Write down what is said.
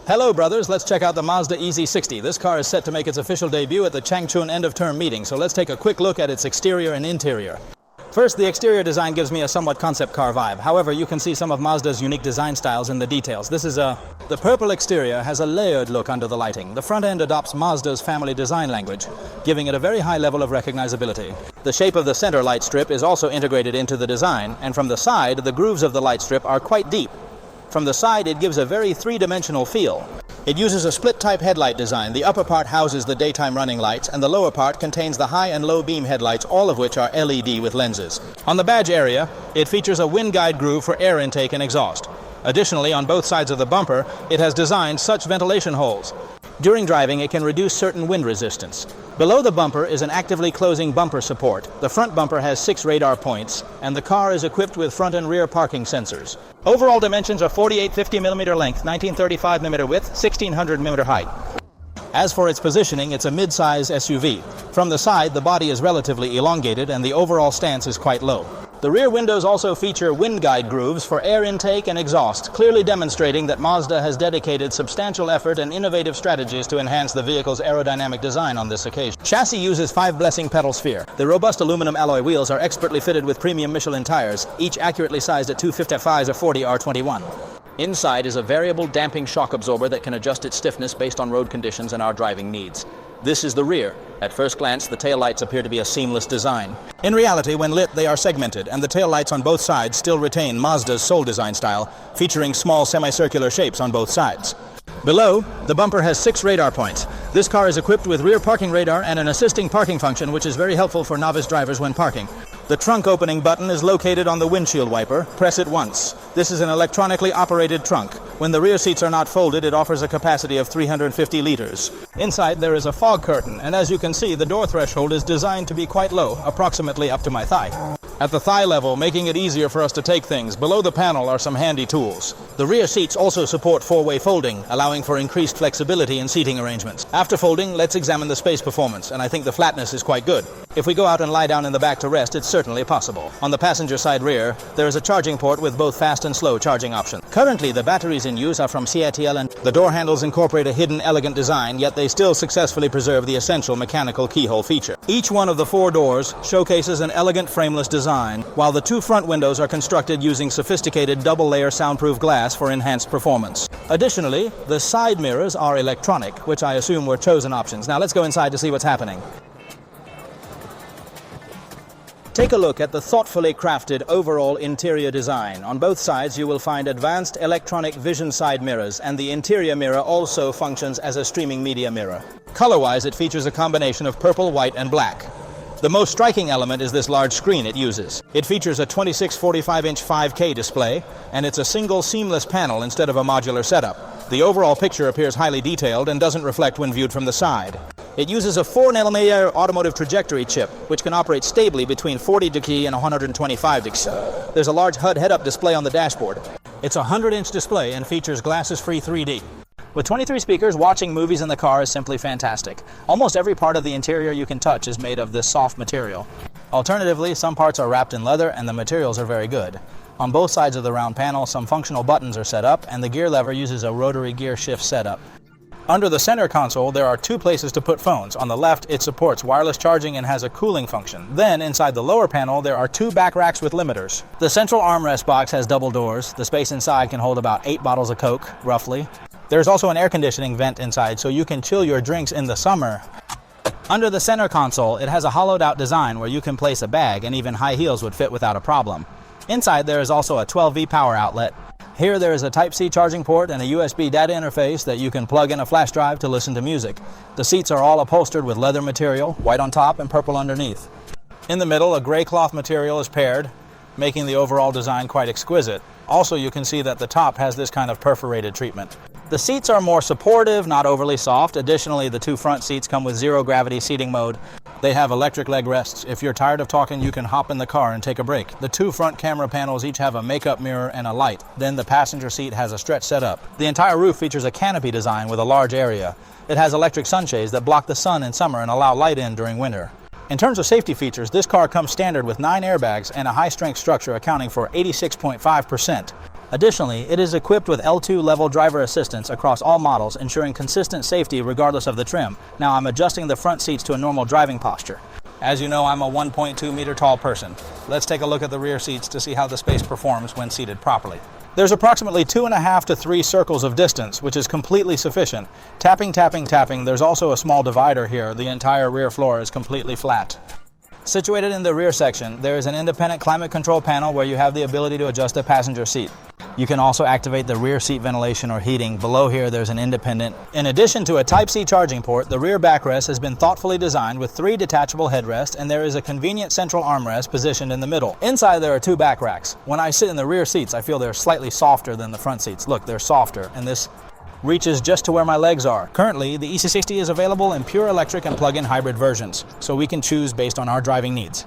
Hello brothers, let's check out the Mazda EZ-60. This car is set to make its official debut at the Changchun end-of-term meeting, so let's take a quick look at its exterior and interior. First, the exterior design gives me a somewhat concept car vibe. However, you can see some of Mazda's unique design styles in the details. The purple exterior has a layered look under the lighting. The front end adopts Mazda's family design language, giving it a very high level of recognizability. The shape of the center light strip is also integrated into the design, and from the side, the grooves of the light strip are quite deep. From the side, it gives a very three-dimensional feel. It uses a split-type headlight design. The upper part houses the daytime running lights, and the lower part contains the high and low beam headlights, all of which are LED with lenses. On the badge area, it features a wind guide groove for air intake and exhaust. Additionally, on both sides of the bumper, it has designed such ventilation holes. During driving, it can reduce certain wind resistance. Below the bumper is an actively closing bumper support. The front bumper has 6 radar points, and the car is equipped with front and rear parking sensors. Overall dimensions are 4850mm length, 1935mm width, 1600mm height. As for its positioning, it's a mid-size SUV. From the side, the body is relatively elongated and the overall stance is quite low. The rear windows also feature wind guide grooves for air intake and exhaust, clearly demonstrating that Mazda has dedicated substantial effort and innovative strategies to enhance the vehicle's aerodynamic design on this occasion. Chassis uses 5-blessing pedal sphere. The robust aluminum alloy wheels are expertly fitted with premium Michelin tires, each accurately sized at 255s or 40 R21. Inside is a variable damping shock absorber that can adjust its stiffness based on road conditions and our driving needs. This is the rear. At first glance, the taillights appear to be a seamless design. In reality, when lit, they are segmented, and the taillights on both sides still retain Mazda's sole design style, featuring small semicircular shapes on both sides. Below, the bumper has 6 radar points. This car is equipped with rear parking radar and an assisting parking function, which is very helpful for novice drivers when parking. The trunk opening button is located on the windshield wiper. Press it once. This is an electronically operated trunk. When the rear seats are not folded, it offers a capacity of 350 liters. Inside, there is a fog curtain, and as you can see, the door threshold is designed to be quite low, approximately up to my thigh. At the thigh level, making it easier for us to take things, below the panel are some handy tools. The rear seats also support 4-way folding, allowing for increased flexibility in seating arrangements. After folding, let's examine the space performance, and I think the flatness is quite good. If we go out and lie down in the back to rest, it's certainly possible. On the passenger side rear, there is a charging port with both fast and slow charging options. Currently, the batteries in use are from CATL, and the door handles incorporate a hidden, elegant design, yet they still successfully preserve the essential mechanical keyhole feature. Each one of the 4 doors showcases an elegant frameless design, while the 2 front windows are constructed using sophisticated double-layer soundproof glass for enhanced performance. Additionally, the side mirrors are electronic, which I assume were chosen options. Now let's go inside to see what's happening. Take a look at the thoughtfully crafted overall interior design. On both sides you will find advanced electronic vision side mirrors, and the interior mirror also functions as a streaming media mirror. Color-wise, it features a combination of purple, white, and black. The most striking element is this large screen it uses. It features a 26-45-inch 5K display, and it's a single seamless panel instead of a modular setup. The overall picture appears highly detailed and doesn't reflect when viewed from the side. It uses a 4nm automotive trajectory chip, which can operate stably between 40 degrees and 125 degrees. There's a large HUD head-up display on the dashboard. It's a 100-inch display and features glasses-free 3D. With 23 speakers, watching movies in the car is simply fantastic. Almost every part of the interior you can touch is made of this soft material. Alternatively, some parts are wrapped in leather and the materials are very good. On both sides of the round panel, some functional buttons are set up, and the gear lever uses a rotary gear shift setup. Under the center console, there are 2 places to put phones. On the left, it supports wireless charging and has a cooling function. Then, inside the lower panel, there are 2 back racks with limiters. The central armrest box has double doors. The space inside can hold about 8 bottles of Coke, roughly. There's also an air conditioning vent inside, so you can chill your drinks in the summer. Under the center console, it has a hollowed-out design where you can place a bag, and even high heels would fit without a problem. Inside, there is also a 12V power outlet. Here there is a Type-C charging port and a USB data interface that you can plug in a flash drive to listen to music. The seats are all upholstered with leather material, white on top and purple underneath. In the middle, a gray cloth material is paired, making the overall design quite exquisite. Also, you can see that the top has this kind of perforated treatment. The seats are more supportive, not overly soft. Additionally, the 2 front seats come with zero-gravity seating mode. They have electric leg rests. If you're tired of talking, you can hop in the car and take a break. The 2 front camera panels each have a makeup mirror and a light. Then the passenger seat has a stretch setup. The entire roof features a canopy design with a large area. It has electric sunshades that block the sun in summer and allow light in during winter. In terms of safety features, this car comes standard with 9 airbags and a high-strength structure accounting for 86.5%. Additionally, it is equipped with L2 level driver assistance across all models, ensuring consistent safety regardless of the trim. Now I'm adjusting the front seats to a normal driving posture. As you know, I'm a 1.2 meter tall person. Let's take a look at the rear seats to see how the space performs when seated properly. There's approximately 2.5 to 3 circles of distance, which is completely sufficient. Tapping, tapping, tapping. There's also a small divider here. The entire rear floor is completely flat. Situated in the rear section, there is an independent climate control panel where you have the ability to adjust the passenger seat. You can also activate the rear seat ventilation or heating. Below here, there's an independent. In addition to a Type-C charging port, the rear backrest has been thoughtfully designed with 3 detachable headrests, and there is a convenient central armrest positioned in the middle. Inside, there are 2 back racks. When I sit in the rear seats, I feel they're slightly softer than the front seats. Look, they're softer, and this reaches just to where my legs are. Currently, the EZ-60 is available in pure electric and plug-in hybrid versions, so we can choose based on our driving needs.